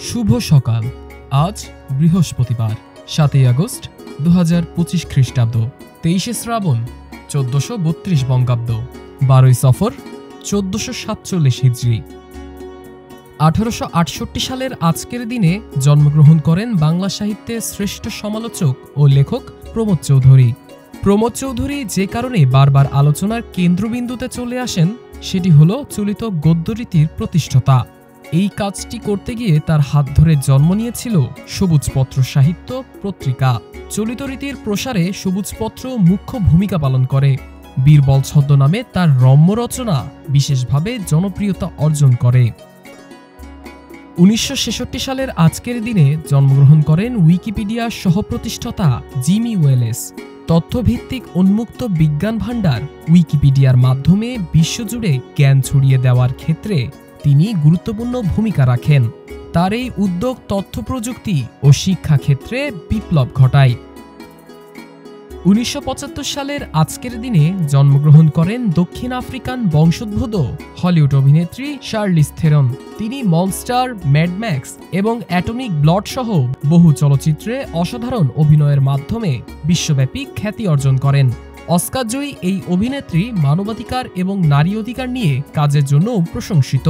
শুভ সকাল। আজ বৃহস্পতিবার 7 আগস্ট 2025 খ্রিস্টাব্দ, 23 শ্রাবণ 1432 বঙ্গাব্দ, 12 সফর 1447 হিজরি। 1868 সালের আজকের দিনে জন্মগ্রহণ করেন বাংলা সাহিত্যের শ্রেষ্ঠ সমালোচক ও লেখক প্রমোদ চৌধুরী। প্রমোদ চৌধুরী যে কারণে বারবার আলোচনার কেন্দ্রবিন্দুতে চলে আসেন সেটি হল চলিত গদ্যরীতির প্রতিষ্ঠাতা। এই কাজটি করতে গিয়ে তার হাত ধরে জন্ম নিয়েছিল সবুজপত্র সাহিত্য পত্রিকা। চলিত রীতির প্রসারে সবুজপত্র মুখ্য ভূমিকা পালন করে। বীরবল ছদ্মনামে তার রম্য রচনা বিশেষভাবে জনপ্রিয়তা অর্জন করে। 1966 সালের আজকের দিনে জন্মগ্রহণ করেন উইকিপিডিয়ার সহপ্রতিষ্ঠাতা জিমি ওয়েলেস। তথ্যভিত্তিক উন্মুক্ত বিজ্ঞান ভাণ্ডার উইকিপিডিয়ার মাধ্যমে বিশ্বজুড়ে জ্ঞান ছড়িয়ে দেওয়ার ক্ষেত্রে তিনি গুরুত্বপূর্ণ ভূমিকা রাখেন। তার এই উদ্যোগ তথ্য প্রযুক্তি ও শিক্ষা ক্ষেত্রে বিপ্লব ঘটায়। 1975 সালের আজকের দিনে জন্মগ্রহণ করেন দক্ষিণ আফ্রিকান বংশোদ্ভূত হলিউড অভিনেত্রী শার্লিজ থেরন। তিনি মনস্টার, ম্যাড ম্যাক্স এবং অ্যাটমিক ব্লাড সহ বহু চলচ্চিত্রে অসাধারণ অভিনয়ের মাধ্যমে বিশ্বব্যাপী খ্যাতি অর্জন করেন। অস্কারজয়ী এই অভিনেত্রী মানবাধিকার এবং নারী অধিকার নিয়ে কাজের জন্য প্রশংসিত।